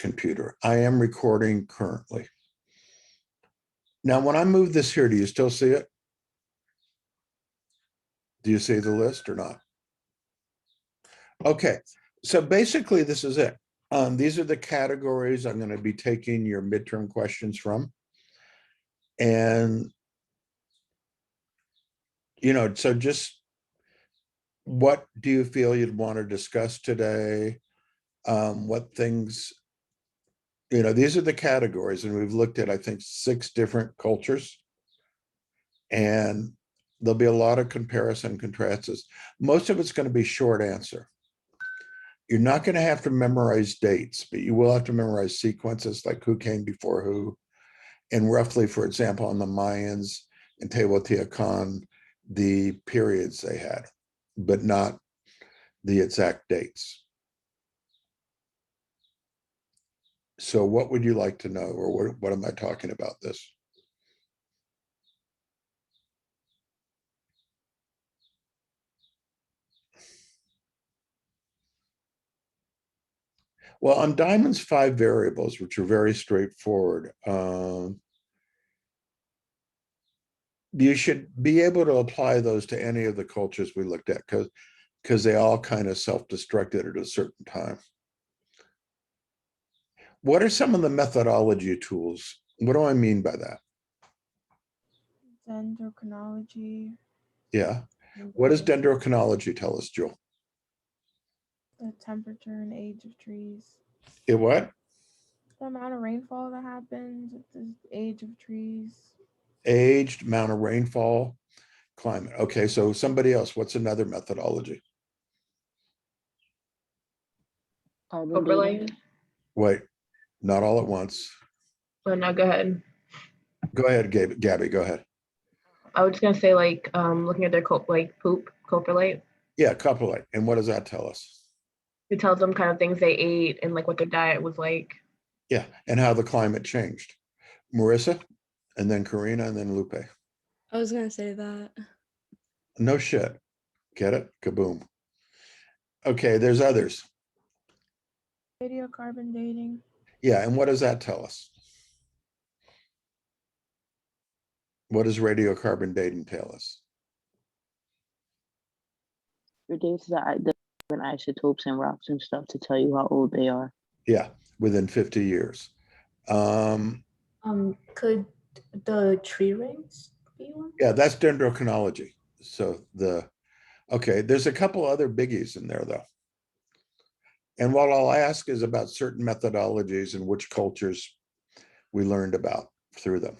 computer. I am recording currently. Now, when I move this here, do you still see it? Do you see the list or not? Okay, so basically this is it. These are the categories I'm going to be taking your midterm questions from. And, so just what do you feel you'd want to discuss today? What things, these are the categories, and we've looked at, I think, 6 different cultures. And there'll be a lot of comparison and contrasts. Most of it's going to be short answer. You're not going to have to memorize dates, but you will have to memorize sequences, like who came before who. And roughly, for example, on the Mayans and Teotihuacan, the periods they had, but not the exact dates. So what would you like to know, or what am I talking about this? Well, on Diamond's 5 variables, which are very straightforward, you should be able to apply those to any of the cultures we looked at, because they all kind of self-destructed at a certain time. What are some of the methodology tools? What do I mean by that? Dendrochronology. Yeah. What does dendrochronology tell us, Jewel? The temperature and age of trees. It what? The amount of rainfall that happens at the age of trees. Aged, amount of rainfall, climate. Okay, so somebody else, what's another methodology? Overlay. Wait, not all at once. Oh, no, go ahead. Go ahead, Gabby, go ahead. I was just gonna say, like, looking at their poop, coprolite. Yeah, coprolite. And what does that tell us? It tells them kind of things they ate and like what their diet was like. Yeah, and how the climate changed. Marissa, and then Karina, and then Lupe. I was gonna say that. No shit. Get it? Kaboom. Okay, there's others. Radiocarbon dating. Yeah, and what does that tell us? What does radiocarbon dating tell us? It dates the isotopes and rocks and stuff to tell you how old they are. Yeah, within 50 years. Could the tree rings be one? Yeah, that's dendrochronology. So okay, there's a couple other biggies in there though. And what I'll ask is about certain methodologies and which cultures we learned about through them.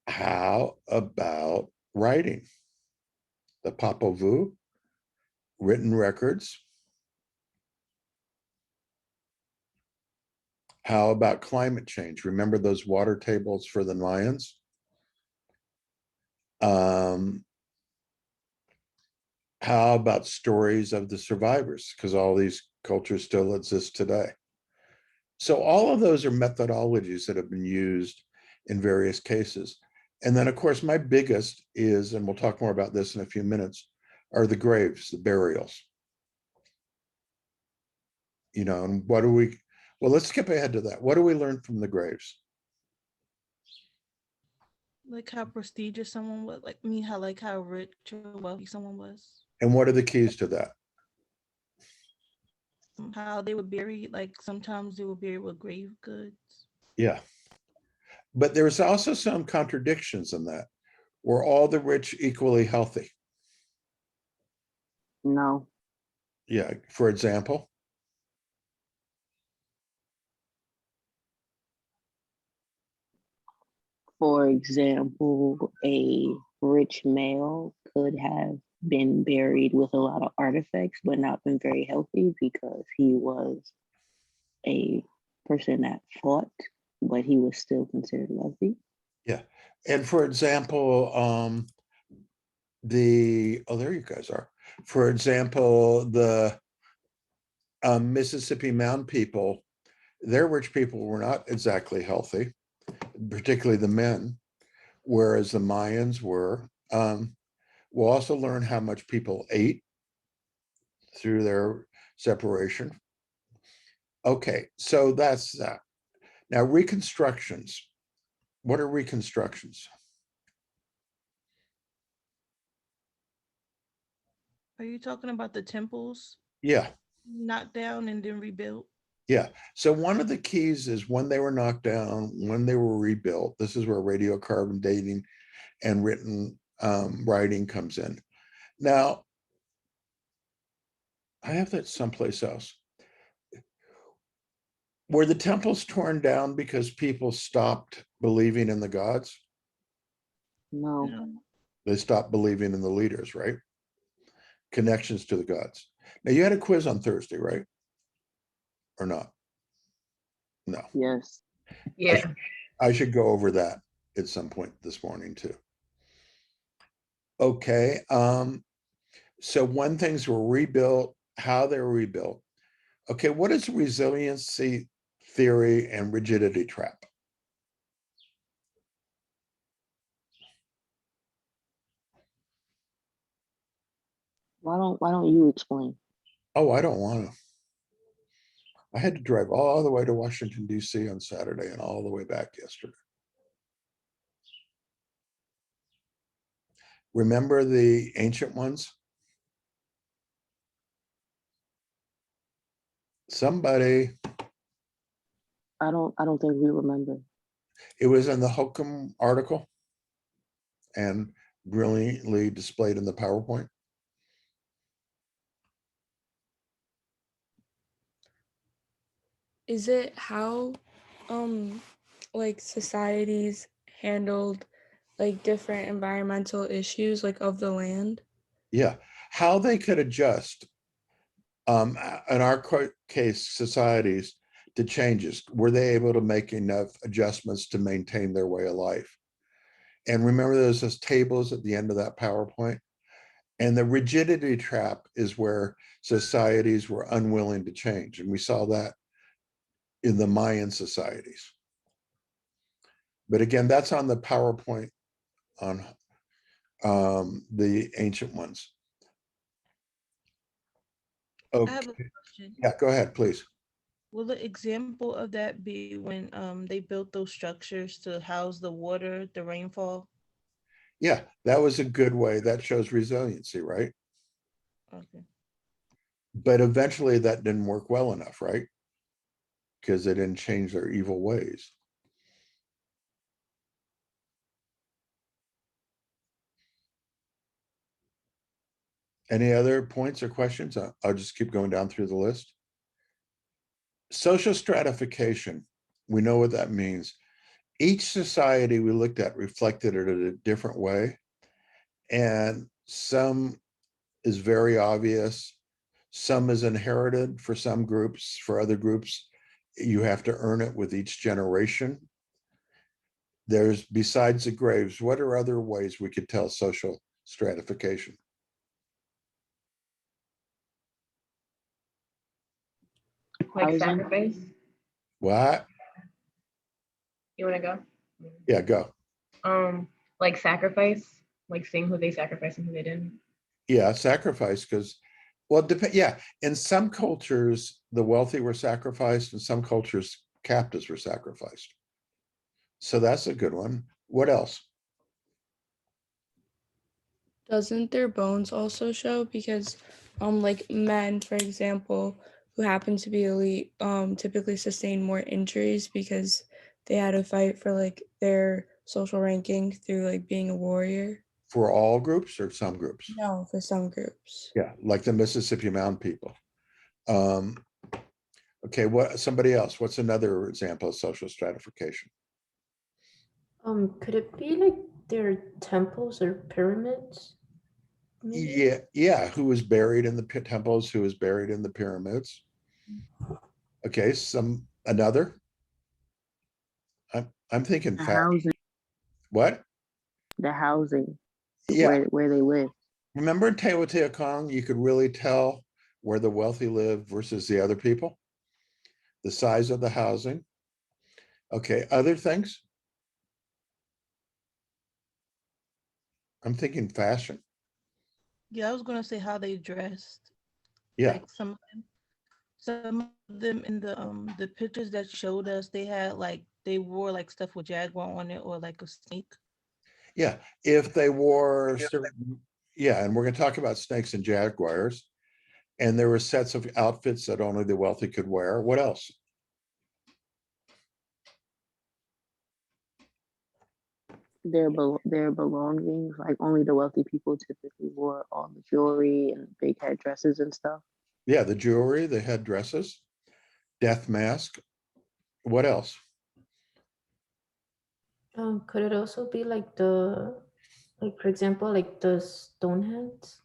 How about writing? The Popol Vuh, written records. How about climate change? Remember those water tables for the Mayans? How about stories of the survivors? Because all these cultures still exist today. So all of those are methodologies that have been used in various cases. And then, of course, my biggest is, and we'll talk more about this in a few minutes, are the graves, the burials. And what do we, well, let's skip ahead to that. What do we learn from the graves? Like how prestigious someone was, how rich or wealthy someone was. And what are the keys to that? How they were buried, like sometimes they were buried with grave goods. Yeah. But there's also some contradictions in that. Were all the rich equally healthy? No. Yeah, for example? For example, a rich male could have been buried with a lot of artifacts, but not been very healthy because he was a person that fought, but he was still considered wealthy. Yeah. And for example, there you guys are. For example, the Mississippi Mound people, their rich people were not exactly healthy, particularly the men, whereas the Mayans were, We'll also learn how much people ate through their separation. Okay, so that's that. Now reconstructions. What are reconstructions? Are you talking about the temples Yeah, knocked down and then rebuilt? yeah. So one of the keys is when they were knocked down, when they were rebuilt. This is where radiocarbon dating and written writing comes in. Now, I have that someplace else. Were the temples torn down because people stopped believing in the gods? No, No. They stopped believing in the leaders, right? Connections to the gods. Now, you had a quiz on Thursday, right? Or not? No. yes. Yeah. I should go over that at some point this morning too. Okay. So when things were rebuilt, how they were rebuilt. Okay, what is resiliency theory and rigidity trap? Why don't you explain? Oh, I don't want to. I had to drive all the way to Washington, D.C. on Saturday and all the way back yesterday. Remember the ancient ones? Somebody, I don't think we remember. it was in the Hokum article and brilliantly displayed in the PowerPoint. Is it how like societies handled like different environmental issues like of the land? Yeah, how they could adjust in our case, societies to changes. Were they able to make enough adjustments to maintain their way of life? And remember, there's those tables at the end of that PowerPoint. And the rigidity trap is where societies were unwilling to change. And we saw that in the Mayan societies. But again, that's on the PowerPoint on the ancient ones. I have a Okay, question. yeah, go ahead, please. Will the example of that be when they built those structures to house the water, the rainfall? Yeah, that was a good way. That shows resiliency, right? Okay. But eventually that didn't work well enough, right? Because they didn't change their evil ways. Any other points or questions? I'll just keep going down through the list. Social stratification, we know what that means. Each society we looked at reflected it in a different way. And some is very obvious. Some is inherited for some groups. For other groups, you have to earn it with each generation. There's, besides the graves, what are other ways we could tell social stratification? Like Housing. sacrifice. What? You want to go? Yeah, go. Like sacrifice, like seeing who they sacrificed and who they didn't. Yeah, sacrifice, because, well, depend. Yeah, in some cultures, the wealthy were sacrificed, in some cultures, captives were sacrificed. So that's a good one. What else? Doesn't their bones also show? Because like men, for example, who happen to be elite, typically sustain more injuries because they had to fight for like their social ranking through like being a warrior. For all groups or some groups? No, for some groups. Yeah, like the Mississippi Mound people. Okay, what, somebody else? What's another example of social stratification? Could it be like their temples or pyramids? Maybe? Yeah. Who was buried in the temples? Who was buried in the pyramids? Okay, another. I'm thinking The fat. housing, What? the housing, Yeah. where they live. Remember in Teotihuacan, you could really tell where the wealthy live versus the other people. The size of the housing. Okay, other things. I'm thinking fashion. Yeah, I was gonna say how they dressed. Yeah, Like some of them in the pictures that showed us, they had like they wore like stuff with jaguar on it or like a snake. yeah. If they wore certain, yeah, and we're gonna talk about snakes and jaguars. And there were sets of outfits that only the wealthy could wear. What else? Their belongings, like only the wealthy people typically wore all the jewelry and big headdresses and stuff. Yeah, the jewelry, the headdresses, death mask. What else? Could it also be like like for example, like the stone heads?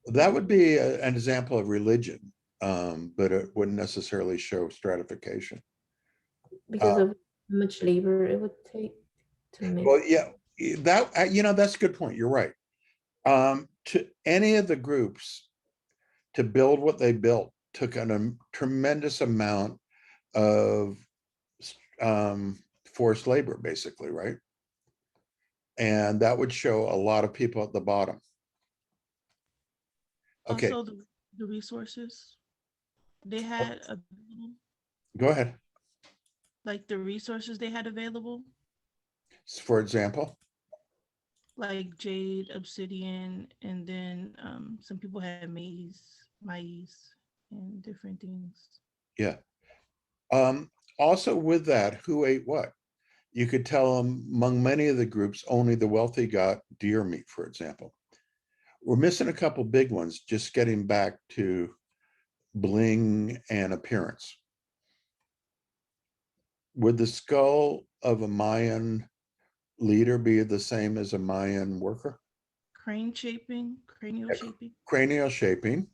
That would be an example of religion, but it wouldn't necessarily show stratification. Because of how much labor it would take to make. Well, yeah, that that's a good point. You're right. To any of the groups to build what they built took a tremendous amount of forced labor, basically, right? And that would show a lot of people at the bottom. Okay, Also the resources they had available, go ahead. like the resources they had available, For example, like jade, obsidian, and then some people had maize, and different things. yeah. Also with that, who ate what? You could tell them among many of the groups, only the wealthy got deer meat, for example. We're missing a couple big ones, just getting back to bling and appearance. Would the skull of a Mayan leader be the same as a Mayan worker? Cranial shaping. Cranial shaping.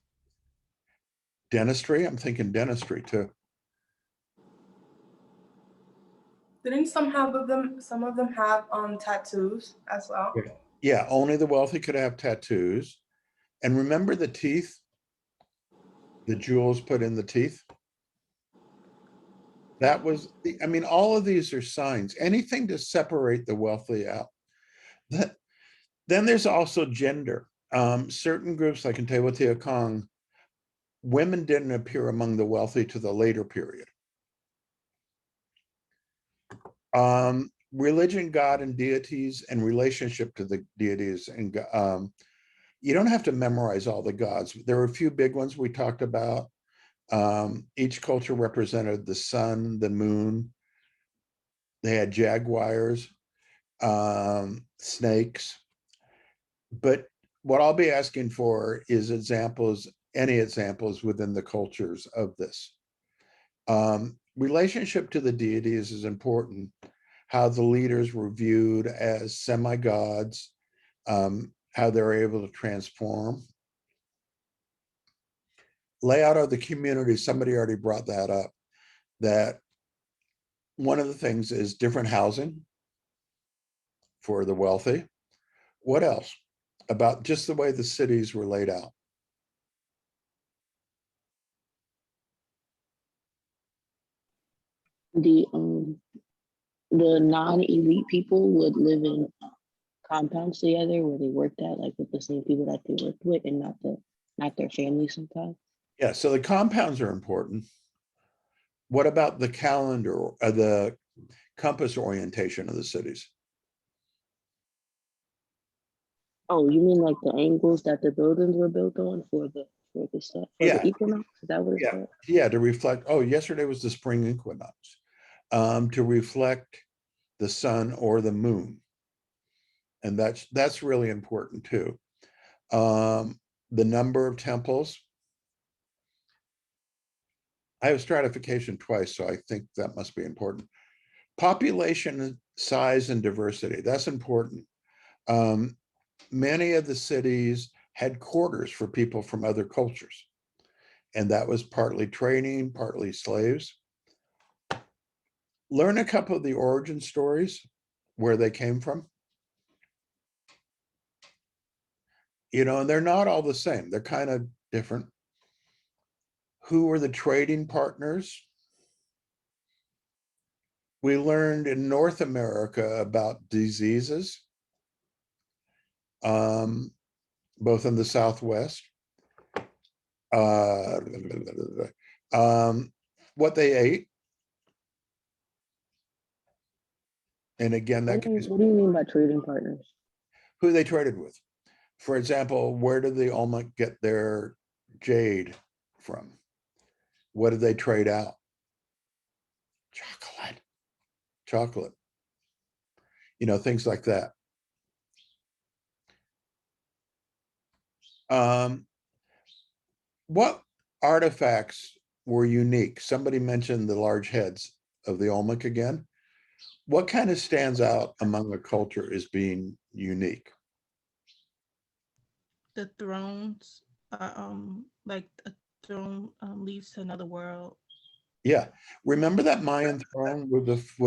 Dentistry, I'm thinking dentistry too. Didn't some of them have tattoos as well? Yeah, only the wealthy could have tattoos. And remember the teeth, the jewels put in the teeth? That was, I mean, all of these are signs, anything to separate the wealthy out. Then there's also gender. Certain groups like in Teotihuacan, women didn't appear among the wealthy to the later period. Religion, God, and deities, and relationship to the deities. And you don't have to memorize all the gods. There were a few big ones we talked about. Each culture represented the sun, the moon. They had jaguars, snakes. But what I'll be asking for is examples, any examples within the cultures of this. Relationship to the deities is important. How the leaders were viewed as semi-gods, how they're able to transform. Layout of the community, somebody already brought that up, that one of the things is different housing for the wealthy. What else about just the way the cities were laid out? The non-elite people would live in compounds together where they worked at, like with the same people that they worked with, and not their family sometimes. Yeah, so the compounds are important. What about the calendar, the compass orientation of the cities? Oh, you mean like the angles that the buildings were built on for the stuff for Yeah, the equinox? Is that what it's yeah, called? yeah, to reflect, oh, yesterday was the spring equinox. To reflect the sun or the moon. And that's really important too. The number of temples. I have stratification twice, so I think that must be important. Population size and diversity, that's important. Many of the cities had quarters for people from other cultures, and that was partly training, partly slaves. Learn a couple of the origin stories, where they came from. And they're not all the same, they're kind of different. Who were the trading partners? We learned in North America about diseases. both in the Southwest. Uh, what they ate. And again, that What do you mean by trading partners? who they traded with. For example, where did the Olmec get their jade from? What did they trade out? Chocolate, things like that. What artifacts were unique? Somebody mentioned the large heads of the Olmec again. What kind of stands out among a culture as being unique? The thrones are like a throne leads to another world. Yeah, remember that Mayan throne with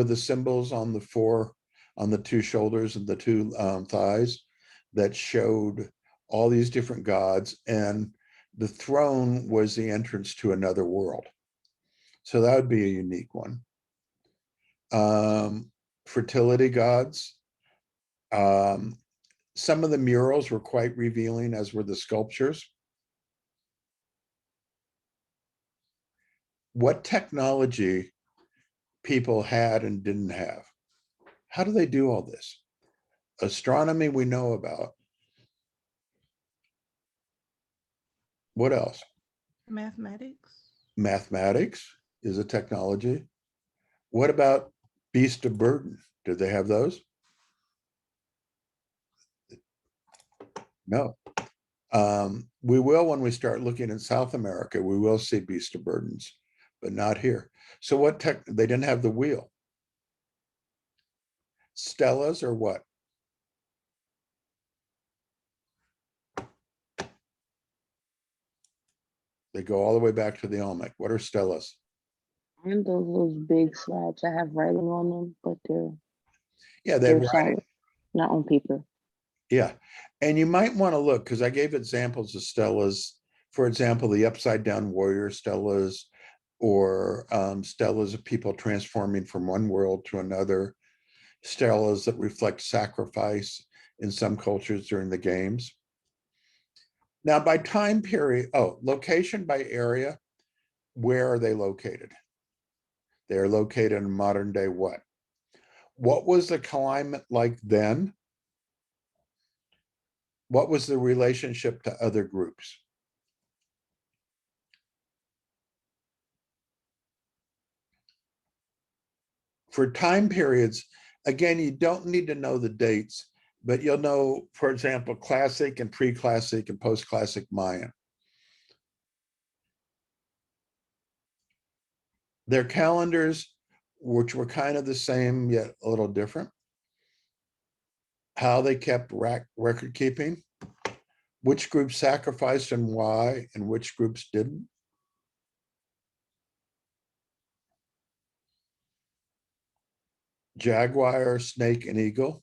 the symbols on the two shoulders and the two thighs that showed all these different gods, and the throne was the entrance to another world. So that would be a unique one. Fertility gods. Some of the murals were quite revealing, as were the sculptures. What technology people had and didn't have? How do they do all this? Astronomy we know about. What else? Mathematics. Mathematics is a technology. What about beast of burden? Did they have those? No. We will when we start looking in South America, we will see beast of burdens, but not here. So what tech, they didn't have the wheel. Stelas or what? They go all the way back to the Olmec. What are stelas? Aren't those big slabs that have writing on them, but Yeah, they're writing. solid, not on paper? Yeah. And you might want to look, because I gave examples of stelas, for example, the upside down warrior stelas, or stelas of people transforming from one world to another, stelas that reflect sacrifice in some cultures during the games. Now, by time period, location by area, where are they located? They are located in modern day what? What was the climate like then? What was the relationship to other groups? For time periods, again, you don't need to know the dates, but you'll know, for example, classic and pre-classic and post-classic Mayan. Their calendars, which were kind of the same, yet a little different. How they kept record keeping, which groups sacrificed and why, and which groups didn't. Jaguar, snake, and eagle.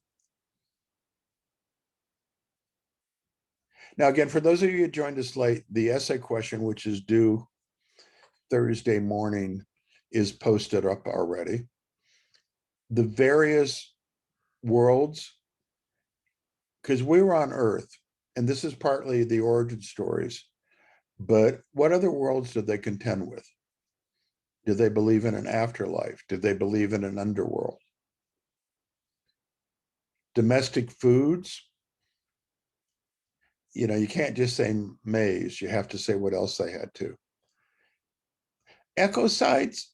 Now, again, for those of you who joined us late, the essay question, which is due Thursday morning, is posted up already. The various worlds, because we were on Earth, and this is partly the origin stories, but what other worlds did they contend with? Did they believe in an afterlife? Did they believe in an underworld? Domestic foods, you can't just say maize, you have to say what else they had to. Ecocides,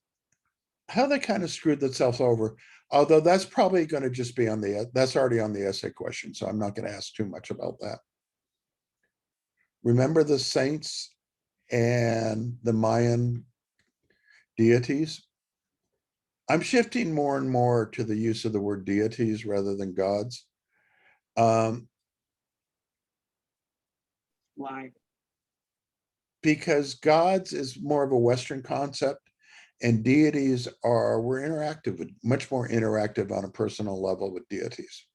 how they kind of screwed themselves over, although that's probably going to just be that's already on the essay question, so I'm not going to ask too much about that. Remember the saints and the Mayan deities? I'm shifting more and more to the use of the word deities rather than gods. Why? Because gods is more of a Western concept, and deities we're interactive, much more interactive on a personal level with deities.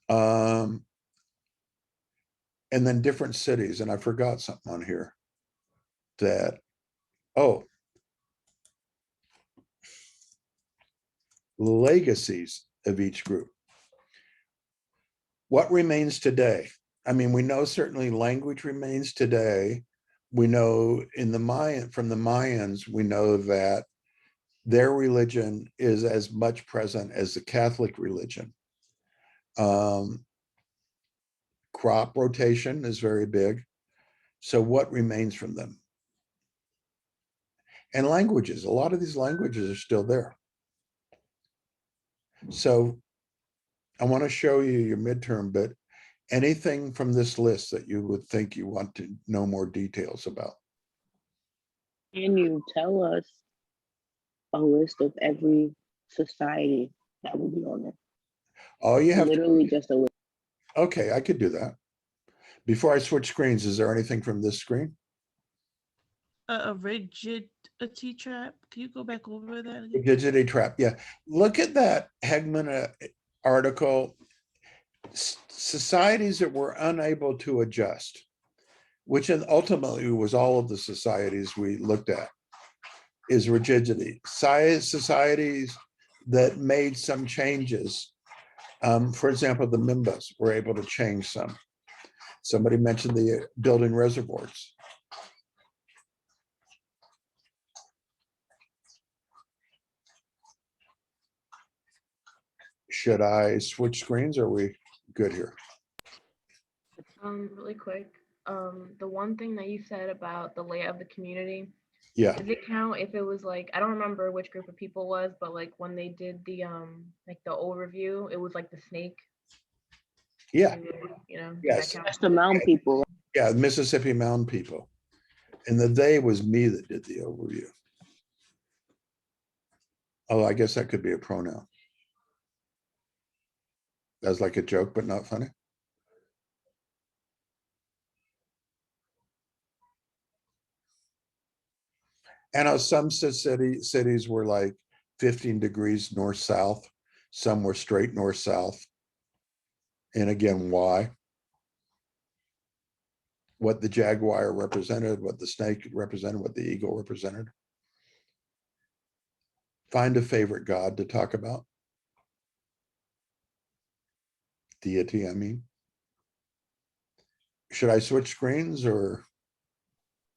And then different cities, and I forgot something on here that, legacies of each group. What remains today? I mean, we know certainly language remains today. We know in the Mayan, from the Mayans, we know that their religion is as much present as the Catholic religion. Crop rotation is very big. So what remains from them? And languages, a lot of these languages are still there. So I want to show you your midterm, but anything from this list that you would think you want to know more details about? Can you tell us a list of every society that would be on there? All you have Literally just a list. okay, I could do that. Before I switch screens, is there anything from this screen? A rigidity trap. Can you go back over that again? Rigidity trap, yeah. Look at that Hegman article. Societies that were unable to adjust, which ultimately was all of the societies we looked at, is rigidity. Societies that made some changes. For example, the Mimbas were able to change some. Somebody mentioned the building reservoirs. Should I switch screens? Or are we good here? Really quick. The one thing that you said about the layout of the community, Yeah, does it count if it was like, I don't remember which group of people it was, but like when they did the like the overview, it was like the snake, yeah, you know, does yes. that count? That's the mound people. Yeah, Mississippi Mound people. And the they was me that did the overview. Oh, I guess that could be a pronoun. That's like a joke, but not funny. And some cities were like 15 degrees north-south. Some were straight north-south. And again, why? What the jaguar represented, what the snake represented, what the eagle represented. Find a favorite god to talk about. Deity, I mean. Should I switch screens or?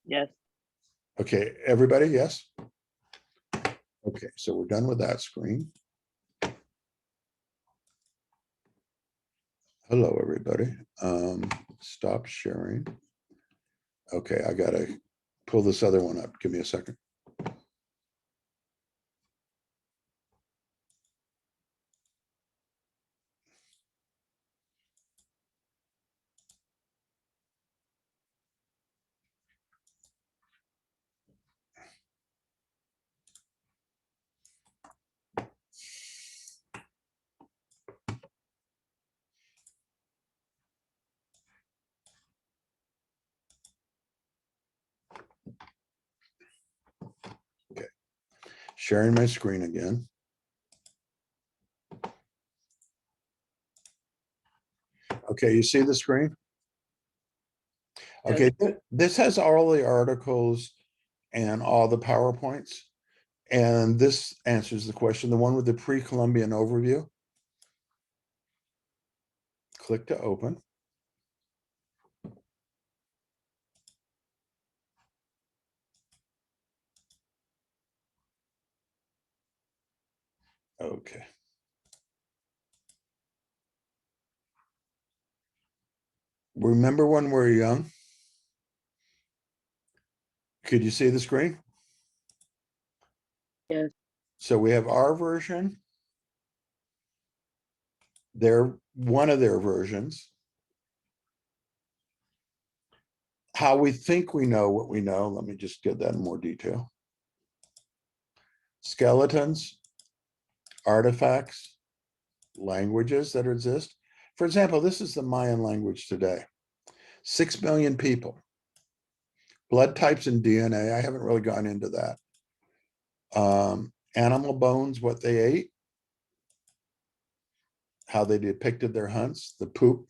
Yes. Okay, everybody, yes? Okay, so we're done with that screen. Hello, everybody. Stop sharing. Okay, I gotta pull this other one up. Give me a second. Okay, sharing my screen again. Okay, you see the screen? Okay, this has all the articles and all the PowerPoints. And this answers the question, the one with the pre-Columbian overview. Click to open. Okay. Remember when we were young? Could you see the screen? Yes. So we have our version. One of their versions. How we think we know what we know. Let me just get that in more detail. Skeletons, artifacts, languages that exist. For example, this is the Mayan language today. 6 million people. Blood types and DNA, I haven't really gone into that. Animal bones, what they ate, how they depicted their hunts, the poop.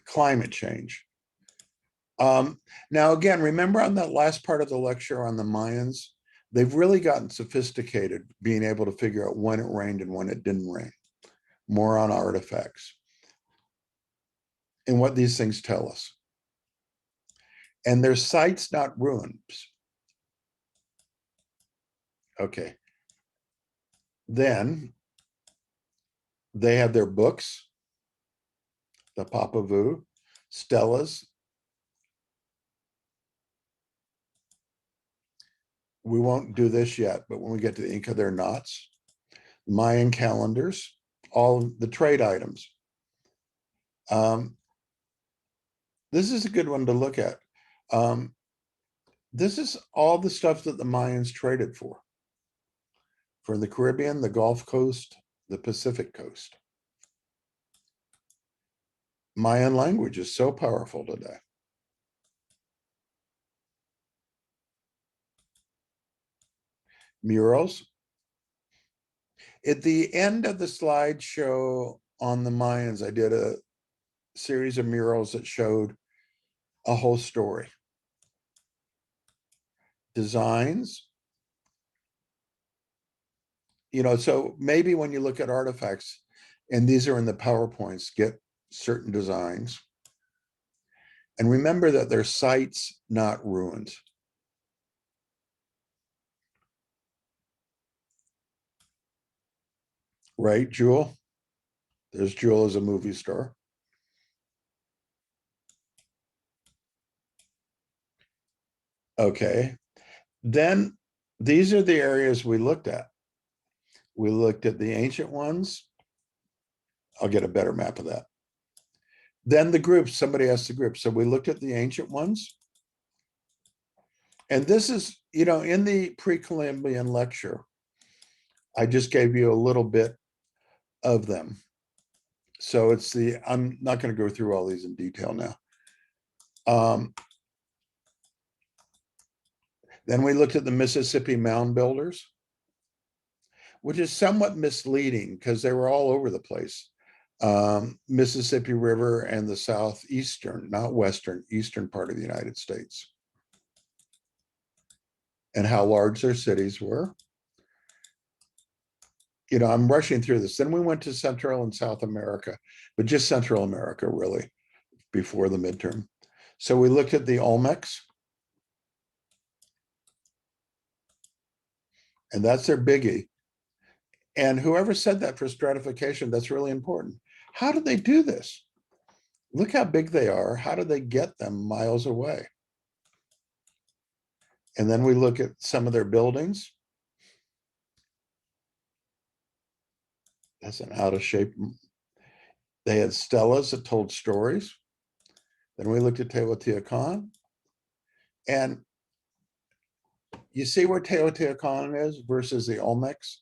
Climate change. Now, again, remember on that last part of the lecture on the Mayans, they've really gotten sophisticated being able to figure out when it rained and when it didn't rain. more on artifacts and what these things tell us. And their sites, not ruins. Okay. Then they have their books, the Popol Vuh, stelas. We won't do this yet, but when we get to the Inca, they're knots. Mayan calendars, all the trade items. This is a good one to look at. This is all the stuff that the Mayans traded for the Caribbean, the Gulf Coast, the Pacific Coast. Mayan language is so powerful today. Murals. At the end of the slideshow on the Mayans, I did a series of murals that showed a whole story. Designs. You know, so maybe when you look at artifacts, and these are in the PowerPoints, get certain designs. And remember that they're sites, not ruins. Right, Jewel? There's Jewel as a movie star. Okay. Then these are the areas we looked at. We looked at the ancient ones. I'll get a better map of that. Then the groups, somebody asked the group. So we looked at the ancient ones. And this is, you know, in the pre-Columbian lecture, I just gave you a little bit of them. So it's I'm not going to go through all these in detail now. Then we looked at the Mississippi mound builders, which is somewhat misleading because they were all over the place. Mississippi River and the southeastern, not western, eastern part of the United States. And how large their cities were. You know, I'm rushing through this. Then we went to Central and South America, but just Central America really before the midterm. So we looked at the Olmecs. And that's their biggie. And whoever said that for stratification, that's really important. How did they do this? Look how big they are. How did they get them miles away? And then we look at some of their buildings. That's an out of shape. They had stelas that told stories. Then we looked at Teotihuacan. And you see where Teotihuacan is versus the Olmecs?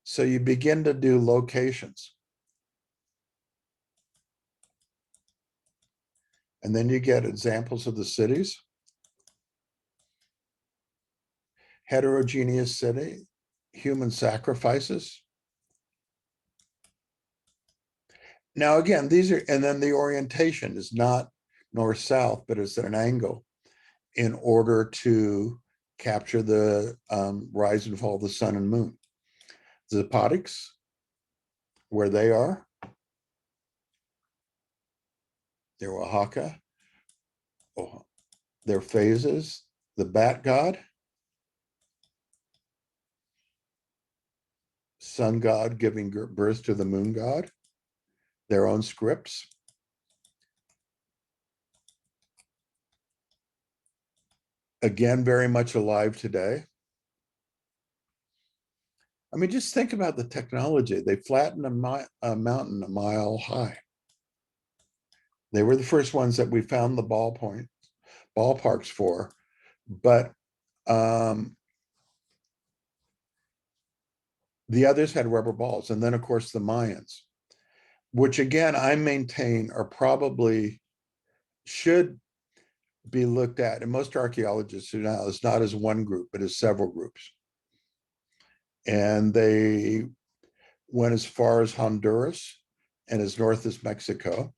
So you begin to do locations. And then you get examples of the cities. Heterogeneous city, human sacrifices. Now, again, these are, and then the orientation is not north-south, but it's at an angle in order to capture the rise and fall of the sun and moon. Zapotics, where they are, they're Oaxaca, their phases, the bat god, sun god giving birth to the moon god, their own scripts. Again, very much alive today. I mean, just think about the technology. They flattened a mountain a mile high. They were the first ones that we found the ballparks for, but the others had rubber balls. And then, of course, the Mayans, which again, I maintain are probably should be looked at. And most archaeologists do now, it's not as one group, but as several groups. And they went as far as Honduras and as north as Mexico.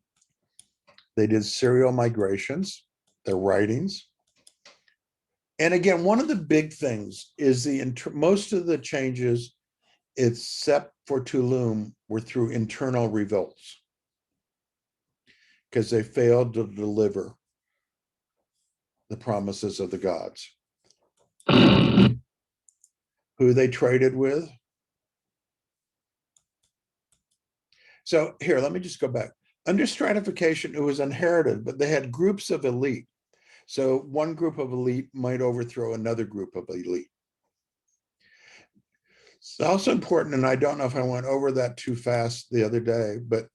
They did serial migrations, their writings. And again, one of the big things is most of the changes except for Tulum, were through internal revolts because they failed to deliver the promises of the gods. Who they traded with. So here, let me just go back. Under stratification, it was inherited, but they had groups of elite. So one group of elite might overthrow another group of elite. It's also important, and I don't know if I went over that too fast the other day, but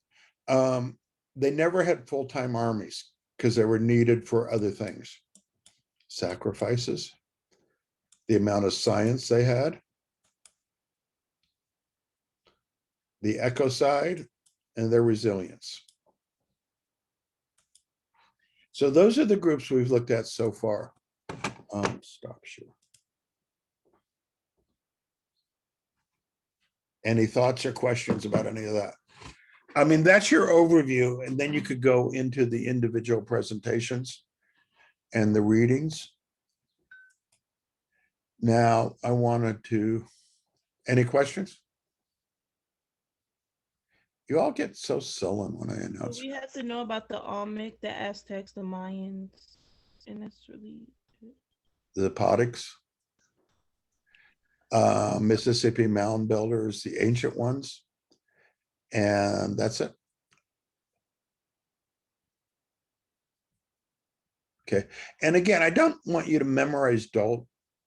they never had full-time armies because they were needed for other things. Sacrifices, the amount of science they had, the ecocide, and their resilience. So those are the groups we've looked at so far. Stop share. Any thoughts or questions about any of that? I mean, that's your overview, and then you could go into the individual presentations and the readings. Now, I wanted to, any questions? You all get so sullen when I So announce. we have to know about the Olmec, the Aztecs, the Mayans, and that's really it. The Potics, Mississippi mound builders, the ancient ones, and that's it. Okay, and again, I don't want you to memorize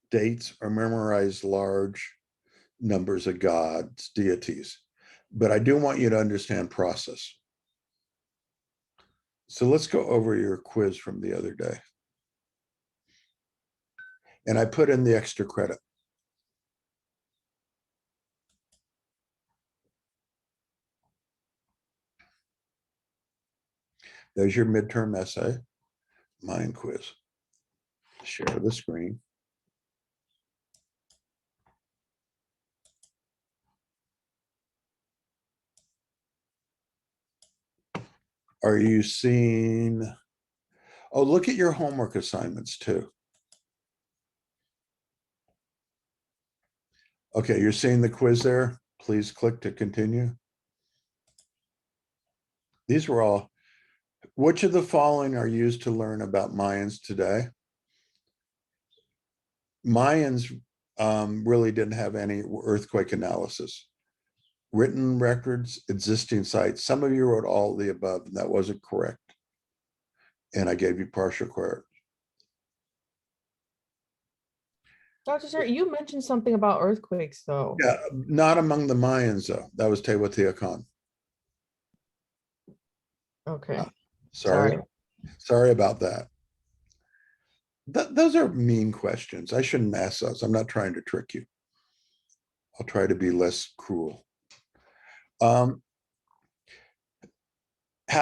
dates or memorize large numbers of gods, deities, but I do want you to understand process. So let's go over your quiz from the other day. And I put in the extra credit. There's your midterm essay, mind quiz. Share the screen. Are you seeing? Oh, look at your homework assignments too. Okay, you're seeing the quiz there. Please click to continue. These were all, which of the following are used to learn about Mayans today? Mayans really didn't have any earthquake analysis. Written records, existing sites. Some of you wrote all of the above, and that wasn't correct. And I gave you partial credit. Dr. Sir, you mentioned something about earthquakes, though. Yeah, not among the Mayans, though. That was Teotihuacan. Okay. Sorry. Sorry about that. Those are mean questions. I shouldn't ask those. I'm not trying to trick you. I'll try to be less cruel. How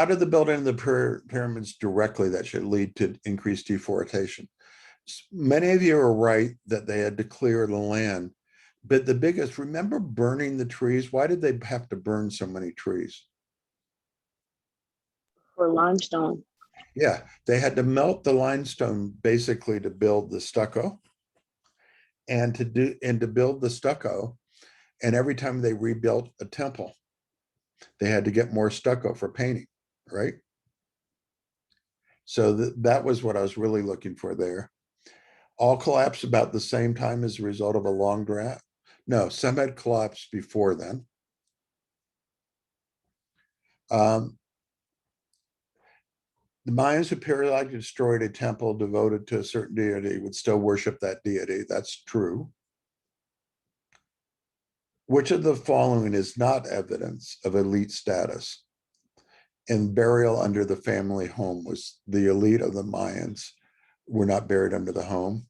did the building of the pyramids directly that should lead to increased deforestation? Many of you are right that they had to clear the land, but the biggest, remember burning the trees? Why did they have to burn so many trees? For limestone. Yeah, they had to melt the limestone basically to build the stucco, and to build the stucco. And every time they rebuilt a temple, they had to get more stucco for painting, right? So that was what I was really looking for there. All collapsed about the same time as a result of a long drought. No, some had collapsed before then. The Mayans who periodically destroyed a temple devoted to a certain deity would still worship that deity. That's true. Which of the following is not evidence of elite status? And burial under the family home was the elite of the Mayans were not buried under the home.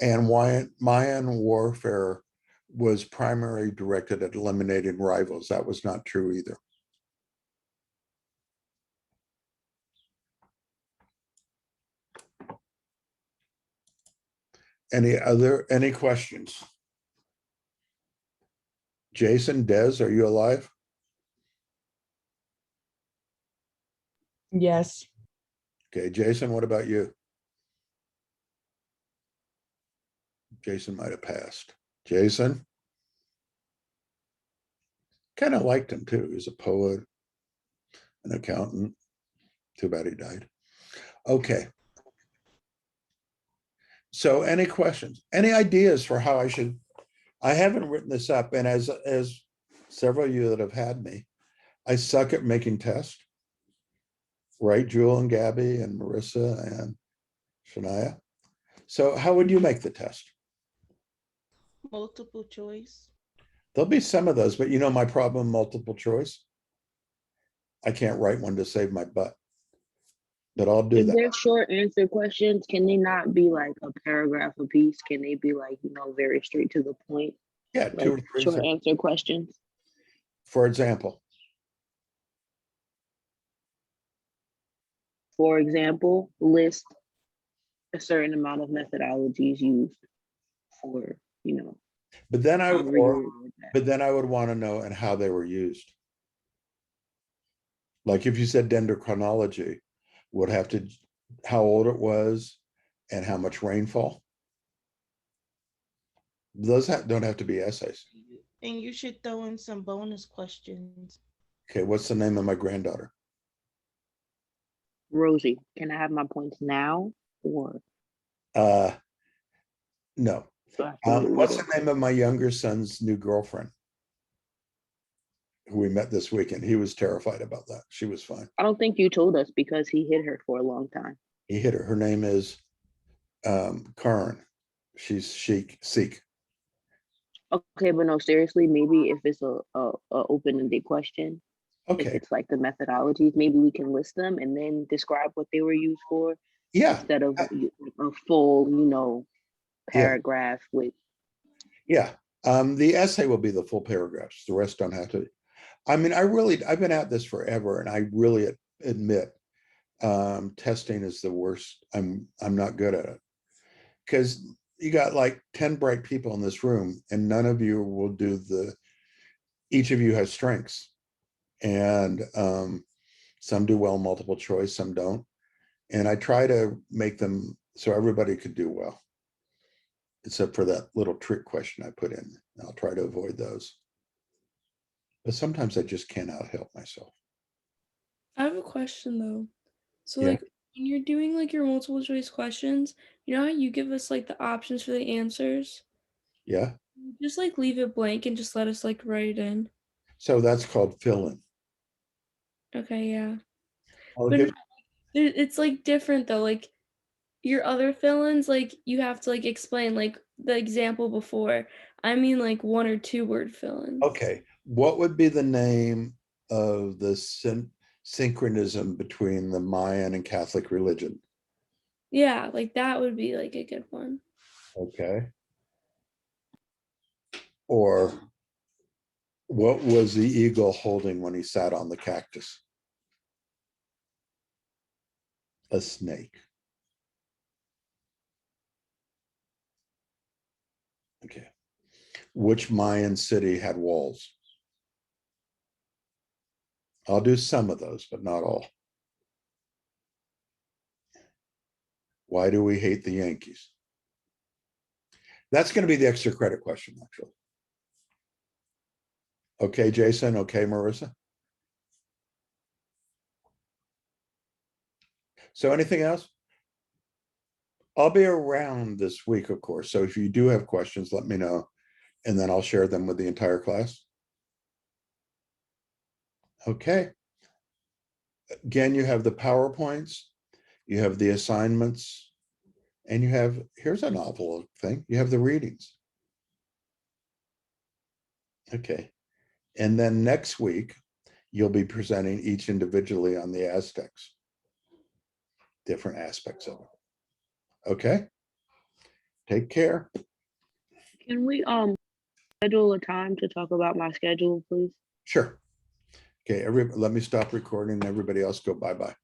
And Mayan warfare was primarily directed at eliminating rivals. That was not true either. Any questions? Jason, Des, are you alive? Yes. Okay, Jason, what about you? Jason might have passed. Jason? Kind of liked him too. He was a poet, an accountant. Too bad he died. Okay. So any questions, any ideas for how I haven't written this up, and as several of you that have had me, I suck at making tests, right? Jewel and Gabby and Marissa and Shania. So how would you make the test? Multiple choice. There'll be some of those, but you know my problem, multiple choice. I can't write one to save my butt, but I'll do If that. they're short answer questions, can they not be like a paragraph a piece? Can they be like, very straight to the point, Yeah, like 2 or 3. short answer questions? For example, For example, list a certain amount of methodologies used for, but then however you would word that. but then I would want to know and how they were used. Like if you said dendrochronology, would have to how old it was and how much rainfall. Those don't have to be essays. And you should throw in some bonus questions. Okay, what's the name of my granddaughter? Rosie, can I have my points now or No. do I have to wait What's later? the name of my younger son's new girlfriend? Who we met this weekend. He was terrified about that. She was fine. I don't think you told us because he hid her for a long time. He hit her. Her name is Karen. She's Sikh. Okay, but no, seriously, maybe if it's a open-ended question, if Okay. it's like the methodologies, maybe we can list them and then describe what they were used for Yeah. instead of a full, paragraph with. Yeah. The essay will be the full paragraphs. The rest don't have to. I mean, I've been at this forever, and I really admit testing is the worst. I'm not good at it because you got like 10 bright people in this room, and none of you will do each of you has strengths, and some do well multiple choice, some don't, and I try to make them so everybody could do well, except for that little trick question I put in. I'll try to avoid those. But sometimes I just cannot help myself. I have a question though. So Yeah. like when you're doing like your multiple choice questions, you know how you give us like the options for the answers? Yeah. You just like leave it blank and just let us like write it in. So that's called fill in. Okay, yeah. I'll But give, it's like different though. Like your other fill-ins, like you have to like explain like the example before. I mean like 1 or 2 word fill-ins. okay. What would be the name of the synchronism between the Mayan and Catholic religion? Yeah, like that would be like a good one. Okay. Or what was the eagle holding when he sat on the cactus? A snake. Okay. Which Mayan city had walls? I'll do some of those, but not all. Why do we hate the Yankees? That's going to be the extra credit question, actually. Okay, Jason. Okay, Marissa. So anything else? I'll be around this week, of course. So if you do have questions, let me know, and then I'll share them with the entire class. Okay. Again, you have the PowerPoints, you have the assignments, and you have, here's a novel thing, you have the readings. Okay. And then next week, you'll be presenting each individually on the Aztecs, different aspects of it. Okay. Take care. Can we schedule a time to talk about my schedule, please? Sure. Okay, let me stop recording and everybody else go bye-bye.